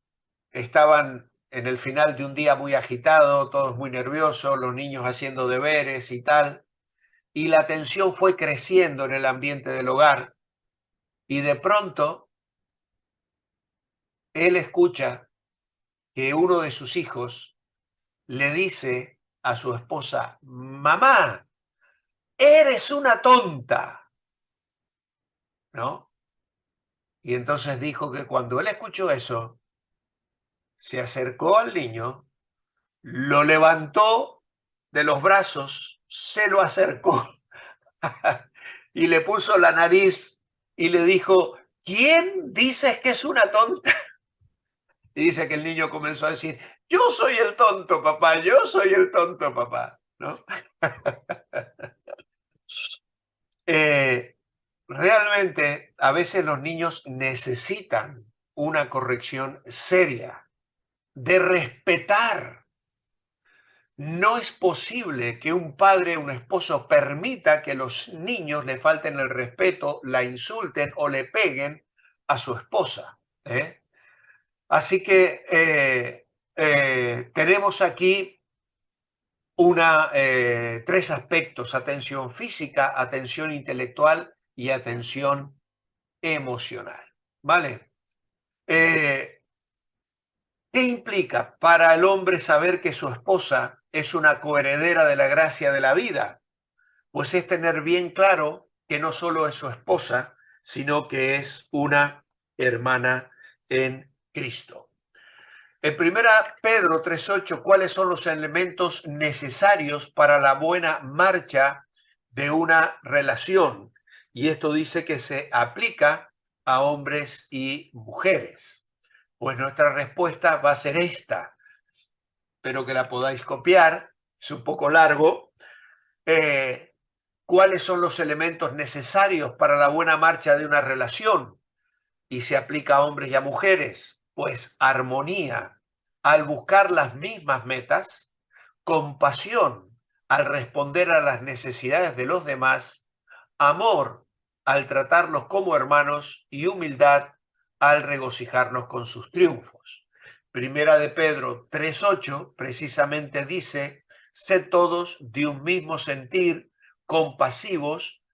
estaban en el final de un día muy agitado, todos muy nerviosos, los niños haciendo deberes y tal, y la tensión fue creciendo en el ambiente del hogar, y de pronto él escucha que uno de sus hijos le dice a su esposa: mamá, eres una tonta, ¿no? Y entonces dijo que cuando él escuchó eso, se acercó al niño, lo levantó de los brazos, se lo acercó y le puso la nariz y le dijo: ¿quién dices que es una tonta? Y dice que el niño comenzó a decir: yo soy el tonto, papá, yo soy el tonto, papá, ¿no? Realmente, a veces los niños necesitan una corrección seria, de respetar. No es posible que un padre, un esposo, permita que los niños le falten el respeto, la insulten o le peguen a su esposa, ¿eh? Así que tenemos aquí tres aspectos: atención física, atención intelectual y atención emocional, ¿vale? ¿Qué implica para el hombre saber que su esposa es una coheredera de la gracia de la vida? Pues es tener bien claro que no solo es su esposa, sino que es una hermana en Cristo. En 1 Pedro 3:8, ¿cuáles son los elementos necesarios para la buena marcha de una relación? Y esto dice que se aplica a hombres y mujeres. Pues nuestra respuesta va a ser esta. Espero que la podáis copiar, es un poco largo. ¿Cuáles son los elementos necesarios para la buena marcha de una relación? Y se aplica a hombres y a mujeres. Pues armonía al buscar las mismas metas, compasión al responder a las necesidades de los demás, amor al tratarlos como hermanos y humildad al regocijarnos con sus triunfos. Primera de Pedro 3:8 precisamente dice: sed todos de un mismo sentir, compasivos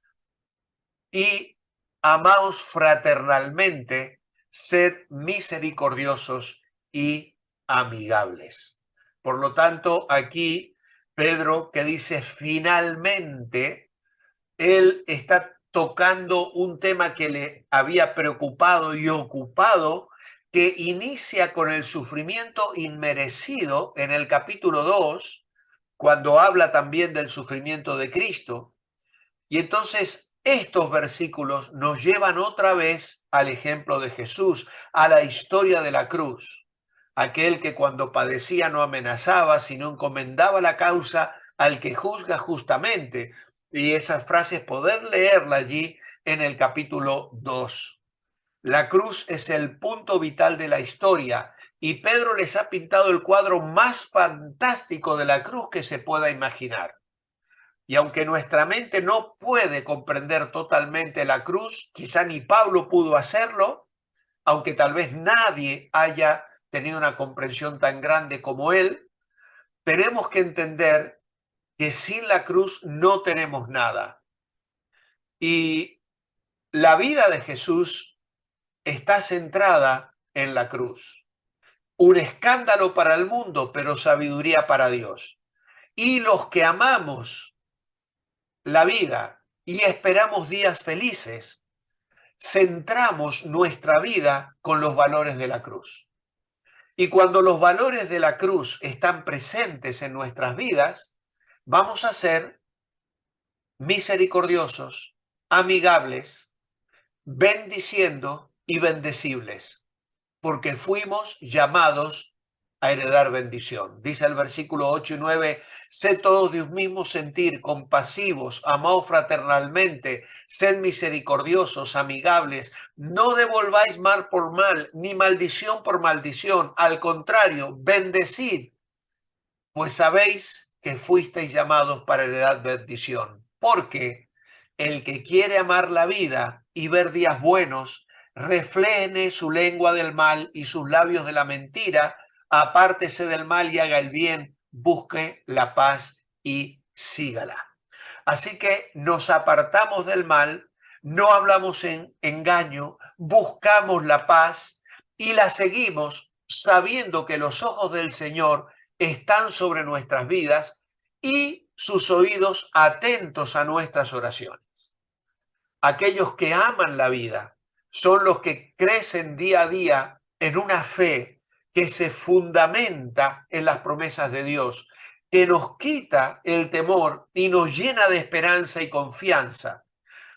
y amaos fraternalmente, sed misericordiosos y amigables. Por lo tanto, aquí Pedro, que dice finalmente, él está tocando un tema que le había preocupado y ocupado, que inicia con el sufrimiento inmerecido en el capítulo 2, cuando habla también del sufrimiento de Cristo. Y entonces estos versículos nos llevan otra vez al ejemplo de Jesús, a la historia de la cruz. Aquel que cuando padecía no amenazaba, sino encomendaba la causa al que juzga justamente. Y esas frases poder leerla allí en el capítulo 2. La cruz es el punto vital de la historia Y Pedro les ha pintado el cuadro más fantástico de la cruz que se pueda imaginar. Y aunque nuestra mente no puede comprender totalmente la cruz, quizá ni Pablo pudo hacerlo, aunque tal vez nadie haya tenido una comprensión tan grande como él, tenemos que entender que sin la cruz no tenemos nada. Y la vida de Jesús está centrada en la cruz. Un escándalo para el mundo, pero sabiduría para Dios. Y los que amamos la vida y esperamos días felices, centramos nuestra vida con los valores de la cruz. Y cuando los valores de la cruz están presentes en nuestras vidas, vamos a ser misericordiosos, amigables, bendiciendo y bendecibles, porque fuimos llamados a heredar bendición. Dice el versículo 8 y 9, sed todos de un mismo sentir, compasivos, amaos fraternalmente, sed misericordiosos, amigables, no devolváis mal por mal, ni maldición por maldición, al contrario, bendecid, pues sabéis que fuisteis llamados para heredar bendición, porque el que quiere amar la vida y ver días buenos, refrene su lengua del mal y sus labios de la mentira, apártese del mal y haga el bien, busque la paz y sígala. Así que nos apartamos del mal, no hablamos en engaño, buscamos la paz y la seguimos sabiendo que los ojos del Señor están sobre nuestras vidas y sus oídos atentos a nuestras oraciones. Aquellos que aman la vida son los que crecen día a día en una fe que se fundamenta en las promesas de Dios, que nos quita el temor y nos llena de esperanza y confianza.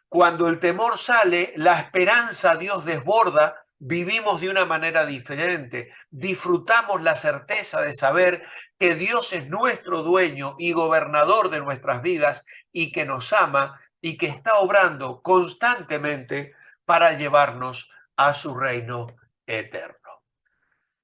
Cuando el temor sale, la esperanza a Dios desborda, vivimos de una manera diferente, disfrutamos la certeza de saber que Dios es nuestro dueño y gobernador de nuestras vidas y que nos ama y que está obrando constantemente para llevarnos a su reino eterno.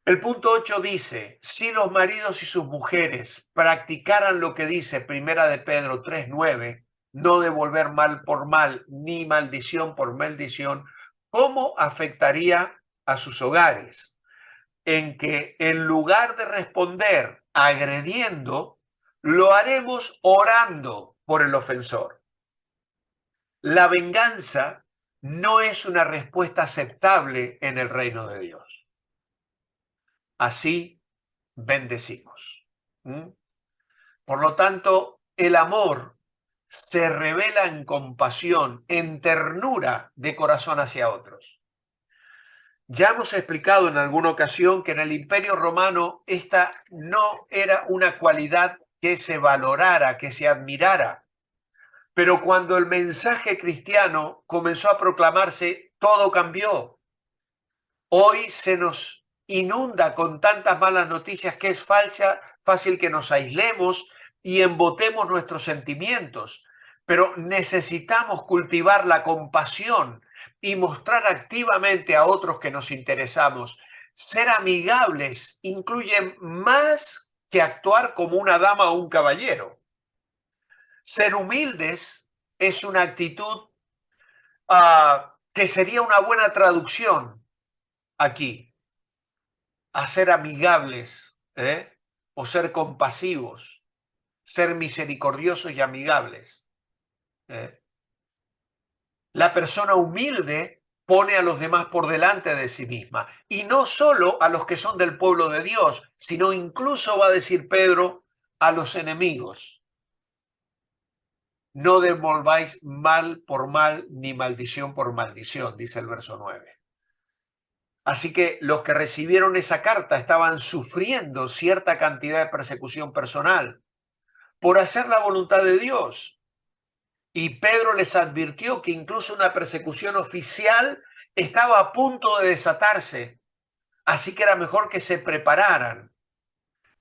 El punto 8 dice, si los maridos y sus mujeres practicaran lo que dice Primera de Pedro 3:9, no devolver mal por mal, ni maldición por maldición, ¿cómo afectaría a sus hogares? En que en lugar de responder agrediendo, lo haremos orando por el ofensor. La venganza no es una respuesta aceptable en el reino de Dios. Así bendecimos. Por lo tanto, el amor se revela en compasión, en ternura de corazón hacia otros. Ya hemos explicado en alguna ocasión que en el Imperio Romano esta no era una cualidad que se valorara, que se admirara. Pero cuando el mensaje cristiano comenzó a proclamarse, todo cambió. Hoy se nos inunda con tantas malas noticias que es fácil que nos aislemos y embotemos nuestros sentimientos. Pero necesitamos cultivar la compasión y mostrar activamente a otros que nos interesamos. Ser amigables incluye más que actuar como una dama o un caballero. Ser humildes es una actitud que sería una buena traducción aquí. A ser amigables, o ser compasivos, ser misericordiosos y amigables. La persona humilde pone a los demás por delante de sí misma, y no solo a los que son del pueblo de Dios, sino incluso, va a decir Pedro, a los enemigos. No devolváis mal por mal, ni maldición por maldición, dice el verso 9. Así que los que recibieron esa carta estaban sufriendo cierta cantidad de persecución personal por hacer la voluntad de Dios. Y Pedro les advirtió que incluso una persecución oficial estaba a punto de desatarse. Así que era mejor que se prepararan.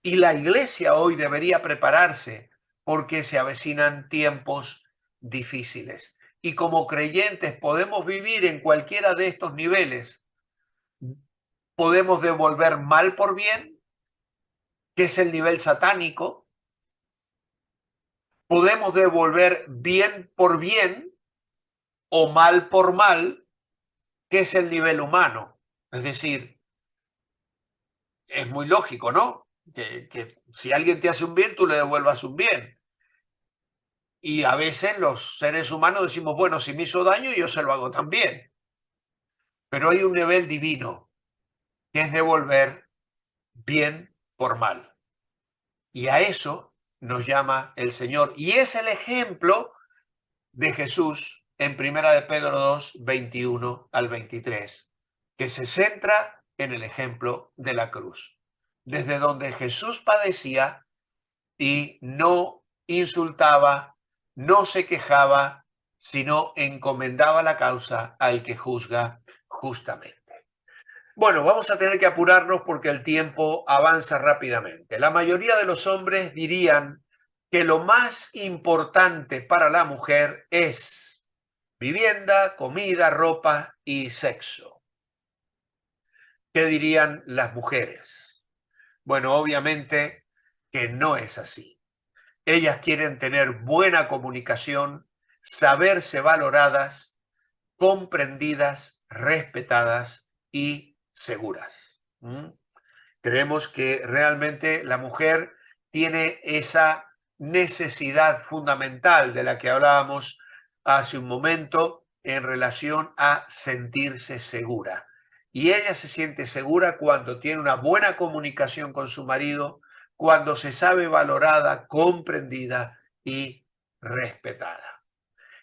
Y la iglesia hoy debería prepararse porque se avecinan tiempos difíciles. Y como creyentes podemos vivir en cualquiera de estos niveles, podemos devolver mal por bien, que es el nivel satánico. Podemos devolver bien por bien o mal por mal, que es el nivel humano. Es decir, es muy lógico, ¿no? Que si alguien te hace un bien, tú le devuelvas un bien. Y a veces los seres humanos decimos, bueno, si me hizo daño, yo se lo hago también. Pero hay un nivel divino, que es devolver bien por mal. Y a eso nos llama el Señor. Y es el ejemplo de Jesús en 1 de Pedro 2, 21 al 23, que se centra en el ejemplo de la cruz, desde donde Jesús padecía y no insultaba, no se quejaba, sino encomendaba la causa al que juzga justamente. Bueno, vamos a tener que apurarnos porque el tiempo avanza rápidamente. La mayoría de los hombres dirían que lo más importante para la mujer es vivienda, comida, ropa y sexo. ¿Qué dirían las mujeres? Bueno, obviamente que no es así. Ellas quieren tener buena comunicación, saberse valoradas, comprendidas, respetadas y seguras. Creemos que realmente la mujer tiene esa necesidad fundamental de la que hablábamos hace un momento en relación a sentirse segura. Y ella se siente segura cuando tiene una buena comunicación con su marido, cuando se sabe valorada, comprendida y respetada.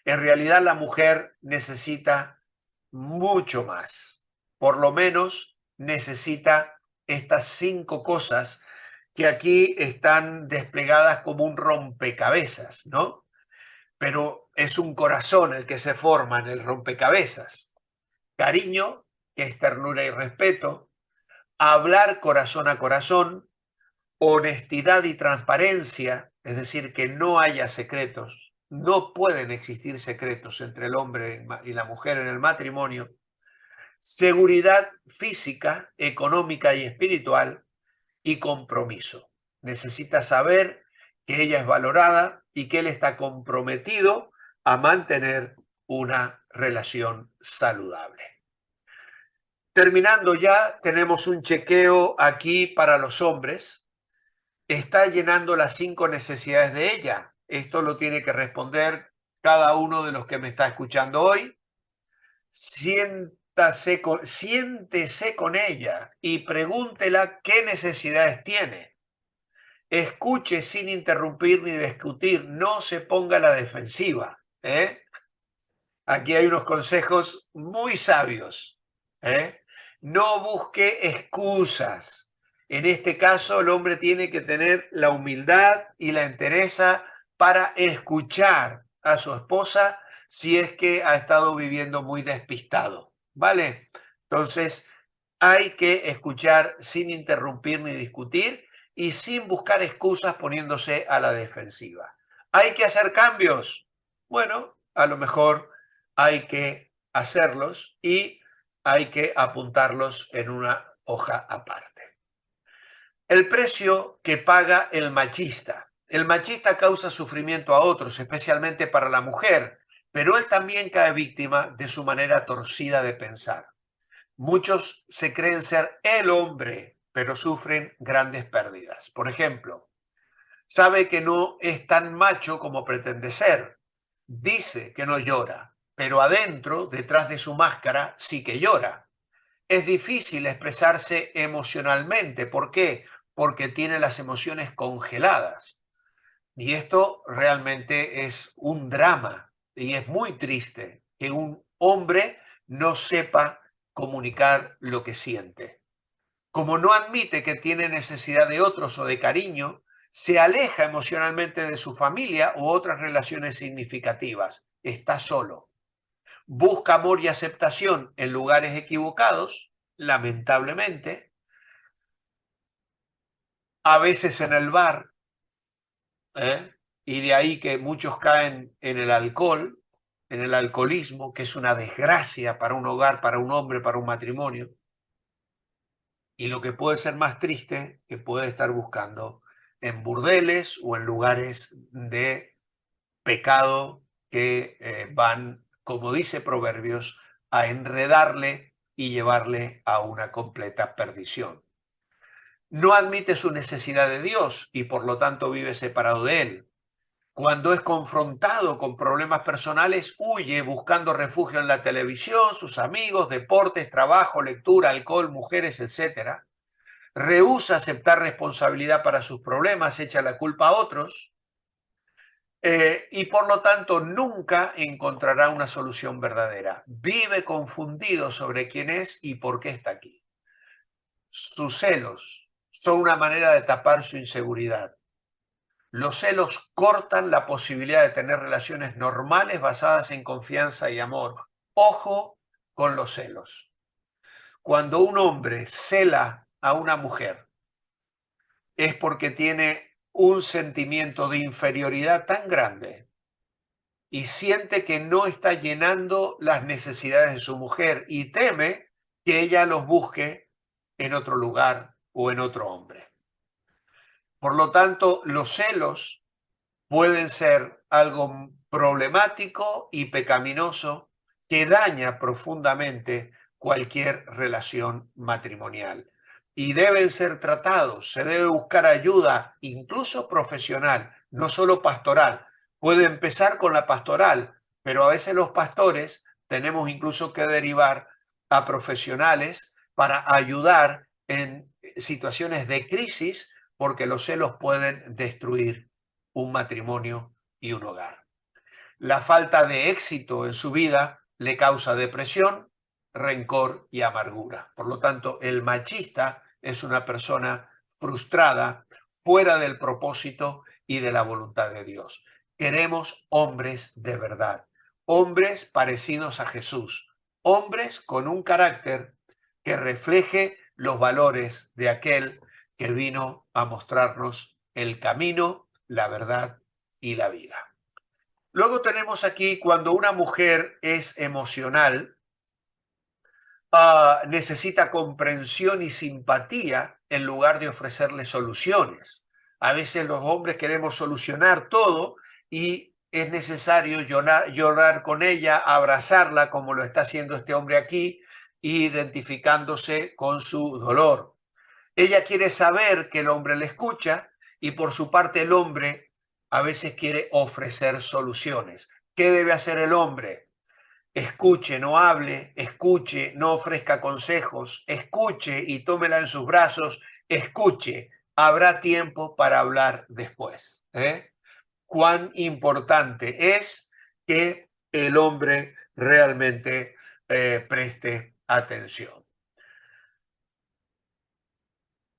En realidad la mujer necesita mucho más. Por lo menos necesita estas 5 cosas que aquí están desplegadas como un rompecabezas, ¿no? Pero es un corazón el que se forma en el rompecabezas. Cariño, que es ternura y respeto, hablar corazón a corazón, honestidad y transparencia, es decir, que no haya secretos. No pueden existir secretos entre el hombre y la mujer en el matrimonio. Seguridad física, económica y espiritual y compromiso. Necesita saber que ella es valorada y que él está comprometido a mantener una relación saludable. Terminando ya, tenemos un chequeo aquí para los hombres. Está llenando las 5 necesidades de ella. Esto lo tiene que responder cada uno de los que me está escuchando hoy. Siéntese con ella y pregúntela qué necesidades tiene. Escuche sin interrumpir ni discutir, no se ponga a la defensiva. Aquí hay unos consejos muy sabios. No busque excusas. En este caso, el hombre tiene que tener la humildad y la entereza para escuchar a su esposa si es que ha estado viviendo muy despistado, ¿vale? Entonces, hay que escuchar sin interrumpir ni discutir y sin buscar excusas poniéndose a la defensiva. ¿Hay que hacer cambios? Bueno, a lo mejor hay que hacerlos y hay que apuntarlos en una hoja aparte. El precio que paga el machista. El machista causa sufrimiento a otros, especialmente para la mujer, pero él también cae víctima de su manera torcida de pensar. Muchos se creen ser el hombre, pero sufren grandes pérdidas. Por ejemplo, sabe que no es tan macho como pretende ser. Dice que no llora, pero adentro, detrás de su máscara, sí que llora. Es difícil expresarse emocionalmente. ¿Por qué? Porque tiene las emociones congeladas. Y esto realmente es un drama y es muy triste que un hombre no sepa comunicar lo que siente. Como no admite que tiene necesidad de otros o de cariño, se aleja emocionalmente de su familia u otras relaciones significativas. Está solo. Busca amor y aceptación en lugares equivocados, lamentablemente, a veces en el bar, y de ahí que muchos caen en el alcohol, en el alcoholismo, que es una desgracia para un hogar, para un hombre, para un matrimonio. Y lo que puede ser más triste, que puede estar buscando en burdeles o en lugares de pecado que van, como dice Proverbios, a enredarle y llevarle a una completa perdición. No admite su necesidad de Dios y por lo tanto vive separado de Él. Cuando es confrontado con problemas personales, huye buscando refugio en la televisión, sus amigos, deportes, trabajo, lectura, alcohol, mujeres, etc. Rehúsa aceptar responsabilidad para sus problemas, echa la culpa a otros y por lo tanto nunca encontrará una solución verdadera. Vive confundido sobre quién es y por qué está aquí. Sus celos son una manera de tapar su inseguridad. Los celos cortan la posibilidad de tener relaciones normales basadas en confianza y amor. Ojo con los celos. Cuando un hombre cela a una mujer, es porque tiene un sentimiento de inferioridad tan grande y siente que no está llenando las necesidades de su mujer y teme que ella los busque en otro lugar o en otro hombre. Por lo tanto, los celos pueden ser algo problemático y pecaminoso que daña profundamente cualquier relación matrimonial. Y deben ser tratados, se debe buscar ayuda, incluso profesional, no solo pastoral. Puede empezar con la pastoral, pero a veces los pastores tenemos incluso que derivar a profesionales para ayudar en situaciones de crisis, porque los celos pueden destruir un matrimonio y un hogar. La falta de éxito en su vida le causa depresión, rencor y amargura. Por lo tanto, el machista es una persona frustrada, fuera del propósito y de la voluntad de Dios. Queremos hombres de verdad, hombres parecidos a Jesús, hombres con un carácter que refleje los valores de aquel que vino a mostrarnos el camino, la verdad y la vida. Luego tenemos aquí cuando una mujer es emocional, necesita comprensión y simpatía en lugar de ofrecerle soluciones. A veces los hombres queremos solucionar todo y es necesario llorar con ella, abrazarla como lo está haciendo este hombre aquí, identificándose con su dolor. Ella quiere saber que el hombre le escucha y por su parte el hombre a veces quiere ofrecer soluciones. ¿Qué debe hacer el hombre? Escuche, no hable, escuche, no ofrezca consejos, escuche y tómela en sus brazos, escuche, habrá tiempo para hablar después. Cuán importante es que el hombre realmente preste atención.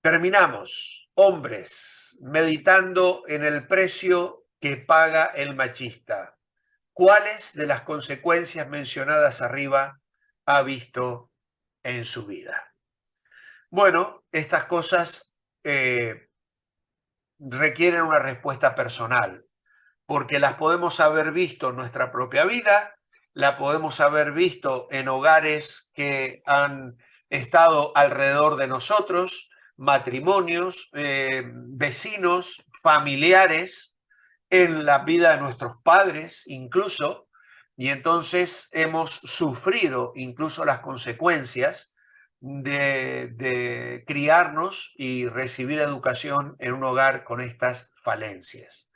Terminamos, hombres, meditando en el precio que paga el machista. ¿Cuáles de las consecuencias mencionadas arriba ha visto en su vida? Bueno, estas cosas requieren una respuesta personal, porque las podemos haber visto en nuestra propia vida, la podemos haber visto en hogares que han estado alrededor de nosotros, matrimonios, vecinos, familiares, en la vida de nuestros padres incluso, y entonces hemos sufrido incluso las consecuencias de criarnos y recibir educación en un hogar con estas falencias.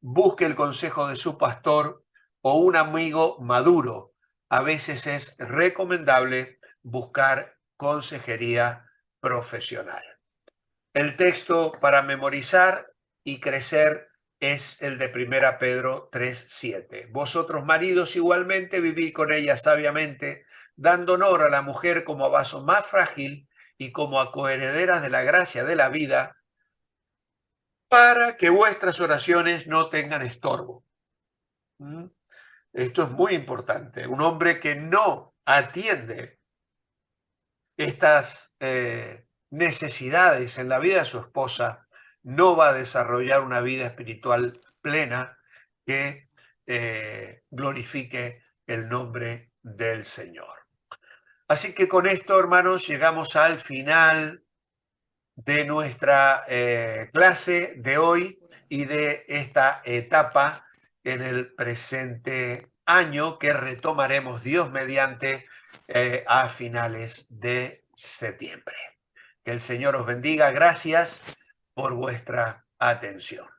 Busque el consejo de su pastor o un amigo maduro. A veces es recomendable buscar consejería profesional. El texto para memorizar y crecer es el de 1 Pedro 3:7. Vosotros maridos igualmente vivid con ella sabiamente, dando honor a la mujer como a vaso más frágil y como a coherederas de la gracia de la vida, para que vuestras oraciones no tengan estorbo. Esto es muy importante. Un hombre que no atiende estas necesidades en la vida de su esposa no va a desarrollar una vida espiritual plena que glorifique el nombre del Señor. Así que con esto, hermanos, llegamos al final de nuestra clase de hoy y de esta etapa en el presente año que retomaremos Dios mediante a finales de septiembre. Que el Señor os bendiga. Gracias por vuestra atención.